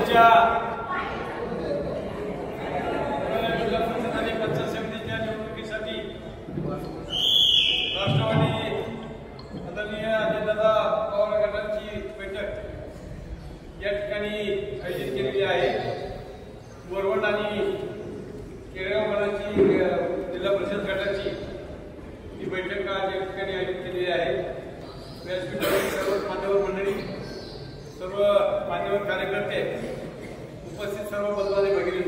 आमच्या जिल्हा परिषद आणि पंचायत समितीच्या निवडणुकीसाठी राष्ट्रवादी आदरणीय अजितदादा पवार गटाची बैठक या ठिकाणी आयोजित केलेली आहे। वरवंड आणि केळगाव गटाची जिल्हा परिषद गटाची ही बैठक आज या ठिकाणी आयोजित केलेली आहे। व्यासपीठावरील सर्व मान्यवर मंडळी, सर्व मान्यवर कार्यकर्ते, उपस्थित सर्व बंधू भगिनी,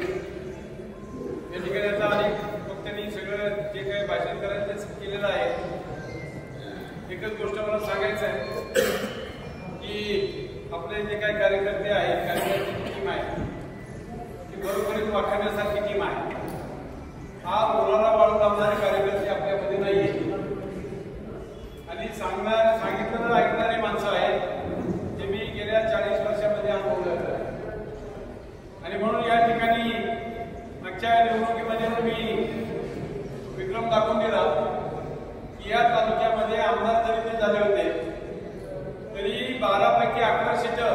या ठिकाणी आता अनेक वक्त्यांनी सगळं जे काही भाषण करायचं ते केलेलं आहे। एकच गोष्ट मला सांगायचं आहे की आपले जे काही कार्यकर्ते आहेत, कार्यकर्त्यांची टीम आहे ती बरोबरीत वाखाणण्यासारखी टीम आहे। हा बोलायला वाढ लावणारे कार्यकर्ते आपल्यामध्ये नाही आहेत आणि सांगितलं ऐकणारी माणसं आहेत जे मी गेल्या 40 वर्षामध्ये अनुभवलं आहे। आणि म्हणून या ठिकाणी मागच्या निवडणुकीमध्ये मी विक्रम दाखवून दिला की या तालुक्यामध्ये आमदार जरी ते झाले होते तरी 12 पैकी 11 सीटं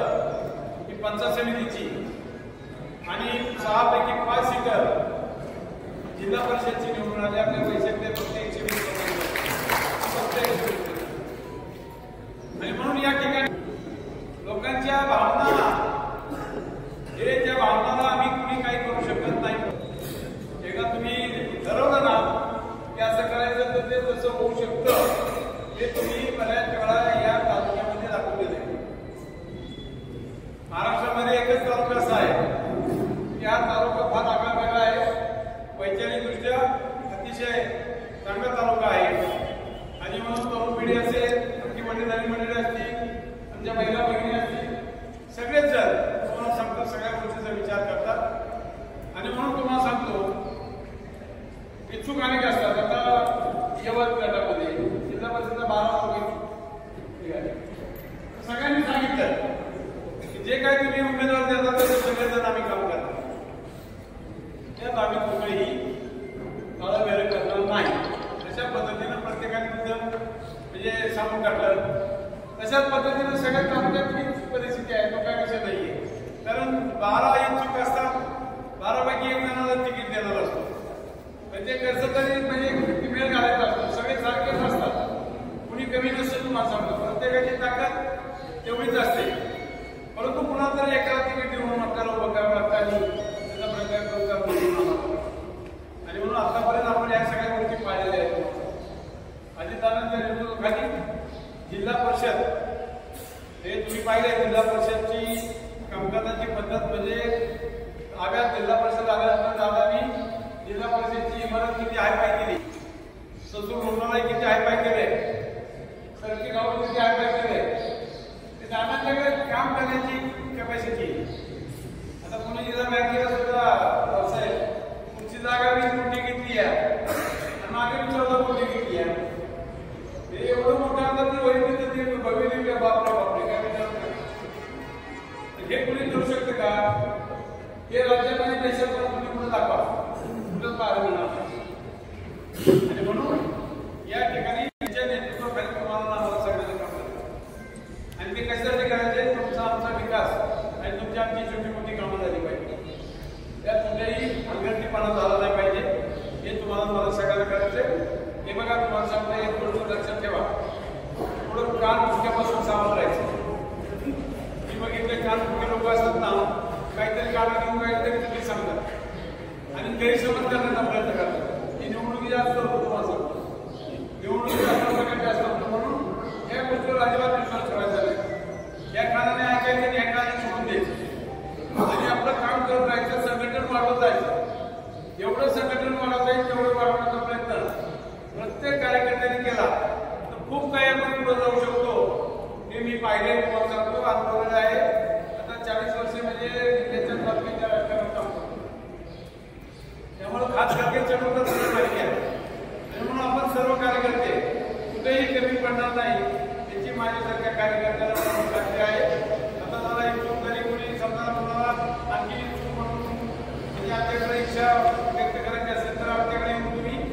ही पंचायत समितीची आणि 6 पैकी 5 सीटं जिल्हा परिषदची निवडून आले। आपल्या पैशातले फक्त 120 आणि म्हणून या ठिकाणी लोकांच्या भावना, हे त्या भावनाला आम्ही कुणी काही करू शकत नाही। एकदा तुम्ही ठरवलं ना की असं करायचं तर ते तसं होऊ शकतं, हे तुम्ही बऱ्याच वेळा या तालुक्यामध्ये दाखवलेलं आहे। महाराष्ट्रामध्ये एकच तालुका असा आहे की हा तालुका फार आगळा वेगळा आहे, वैचारिकदृष्ट्या अतिशय चांगला तालुका आहे। आणि म्हणून तरुण पिढी असेल, आमची वडीलधारी मंडळी असतील, आमच्या महिला भगिनी असतील, सगळेच जण तुम्हाला सांगतो सगळ्या गोष्टीचा विचार करतात। आणि म्हणून तुम्हाला सांगतो इच्छुक अनेक असतात। आता यवत गटामध्ये जिल्हा परिषदेला 12 लोक सगळ्यांनी सांगितलं की जे काही तुम्ही उमेदवार देतात ते सगळेजण आम्ही काम करणार, त्यात आम्ही कुठेही काळाबेर करणार नाही। अशा पद्धतीनं प्रत्येकाने म्हणजे सांगून टाकलं। तशाच पद्धतीनं सगळ्या तालुक्यात परिस्थिती आहे, तो काय विषय नाहीये। कारण 12 इच्छुक असतात, 12 पैकी 1 जणाला तिकीट देणार असतो, म्हणजे कसं तरी म्हणजे मेळ घालायचा असतो। सगळे सारखेच असतात, कुणी कमी नसेल तुम्हाला सांगतो, प्रत्येकाची ताकद तेवढीच असते। परंतु कुणाला तरी एकाला तिकीट देऊन आपल्याला उभं करावं लागतं आणि त्याचा प्रकार करून आणि म्हणून आतापर्यंत आपण या सगळ्या गोष्टी पाहिलेल्या आहेत। अजितदादांच्या नेतृत्वाखाली जिल्हा परिषद हे तुम्ही पाहिले, जिल्हा परिषदची कामकाजाची पद्धत म्हणजे आव्यात जिल्हा परिषद आल्यानंतर दादांनी जिल्हा परिषदची इमारत किती हायफाय केली, ससूर रुग्णालय किती हायफाय केले, सरकी गाव किती हायफाय केले, ते दादांच्याकडे काम करण्याची कॅपॅसिटी। आता पुणे जिल्हा बँकेला सुद्धा व्यवसाय तुमची जागा 20 कोटी घेतली आहे आणि मागे 14 कोटी घेतली आहे। हे एवढं मोठं आता ती वैद्य ते बघितली बापरे बापरे काय विचार हे कुणी करू शकतं का? हे राज्यात आणि देशात तुम्ही कुठं दाखवा, कुठंच पाहायला मिळणार नाही। आणि म्हणून या ठिकाणी त्यांच्या नेतृत्वाखाली तुम्हाला आम्हाला सगळ्यांना काम करायचं आणि ते कशासाठी करायचे, तुमचा आमचा विकास आणि तुमची आमची छोटी मोठी कामं झाली पाहिजे, त्यात कुठेही हलगर्जीपणा झाला नाही पाहिजे, हे तुम्हाला मला सगळ्यांना करायचं। हे बघा तुम्हाला सांगतो, एक गोष्ट लक्षात ठेवा, थोडं कान फुटक्यापासून सावध राहायचं। मी बघितले कान फुटके लोक असतात ना, काहीतरी काढून घेऊन काहीतरी तुम्ही सांगतात आणि गैरसमज करण्याचा प्रयत्न करतात। ही निवडणुकी जास्त होतो, तुम्हाला सांगतो निवडणुकी जास्त प्रकारचे असतात। म्हणून या गोष्टीवर अजिबात विश्वास ठेवायचा नाही, या कानाने ऐकायचं आणि या कानाने सोडून द्यायचं आणि आपलं काम करत राहायचं, संघटन वाढवत जायचं। एवढं संघटन वाढवता येईल तेवढं वाढवण्याचा प्रयत्न प्रत्येक कार्यकर्त्यांनी केला तर खूप काही आपण पुढे जाऊ शकतो। हे मी पाहिले, तुम्हाला सांगतो, अनुभवलेलं आहे। आता 40 वर्ष म्हणजे जिल्ह्याच्या तालुक्याच्या राजकारणात काम करतो, त्यामुळे खास करके चढवतात सगळं माहिती आहे। आणि म्हणून आपण सर्व कार्यकर्ते कुठेही कमी पडणार नाही याची माझ्यासारख्या कार्यकर्त्याला खात्री आहे। आता मला इच्छुक जरी कोणी समजा तुम्हाला आणखी इच्छुक म्हणून म्हणजे आमच्याकडे इच्छा व्यक्त करायची असेल तर आमच्याकडे येऊन तुम्ही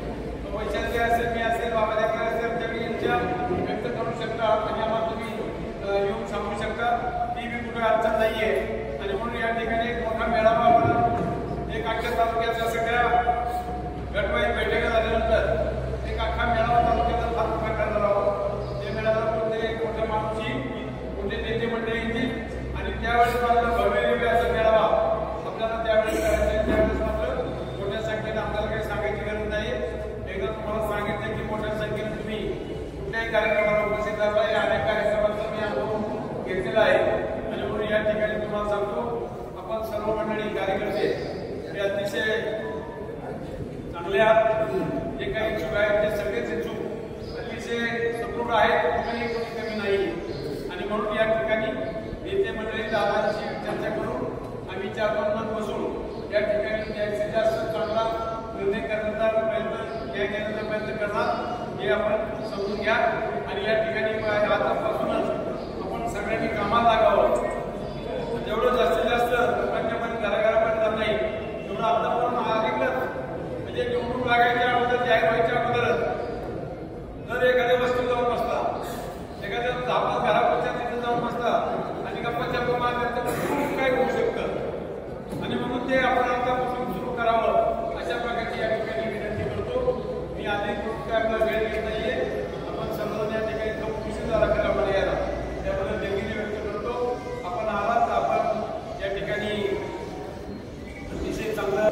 वैशाली असेल, मी असेल, बाबा असेल, आमच्याकडे इच्छा व्यक्त करू शकता आणि आम्हाला तुम्ही येऊन सांगू शकता, ती बी कुठे अडचण नाहीये। आणि म्हणून या ठिकाणी ज्यावेळेस मात्र भव्य असं मेळावा आपल्याला त्यावेळेस करायचं आहे, त्यावेळेस मात्र मोठ्या संख्येने आपल्याला काही सांगायची गरज नाही. एकदा तुम्हाला सांगितलं की मोठ्या संख्येने तुम्ही कुठल्याही कार्यक्रमाला उपस्थित झाला आहे. अनेक कार्यक्रमांचा मी अनुभव घेतलेला आहे आणि म्हणून या ठिकाणी तुम्हाला सांगतो, आपण सर्व मंडळी कार्यकर्ते हे अतिशय चांगले आहात. जे काही इच्छुक आहेत ते सगळेच इच्छुक अतिशय सदृढ आहेत, कोणी कमी नाही. आणि म्हणून या ठिकाणी नेते मंडळी दादांची चर्चा करून आम्ही 4-5 मन बसून या ठिकाणी जास्तीत जास्त चांगला निर्णय करण्याचा घेण्याचा प्रयत्न करणार हे आपण समजून घ्या. आणि या ठिकाणी आतापासूनच आपण सगळ्यांनी कामाला लागावं. जेवढं जास्तीत जास्त लोकांच्या मध्ये घराघरामध्ये जात नाही तेवढं आतापर्यंत ऐकलं म्हणजे निवडणूक लागायच्या अगोदर, जाहीर व्हायच्या अगोदरच जर एखाद्या वस्तू जाऊन बसता, एखाद्या आपण घरापुरच्या तिथे जाऊन बसता आणि गप्पाच्या खूप काय होऊ शकतं. आणि म्हणून ते आपण आतापासून सुरू करावं अशा प्रकारची या ठिकाणी विनंती करतो. मी अधिक काय आपला वेळ घेत नाहीये. आपण सर्वजण या ठिकाणी जो खुशी झाला करायला यायला त्याबद्दल देणगी व्यक्त करतो. आपण आलात, आपण या ठिकाणी अतिशय चांगलं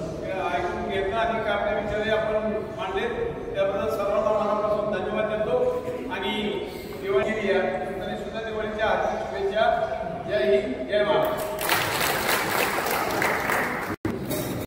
ऐकून घेतलं आणि आपले विचारही आपण मांडले.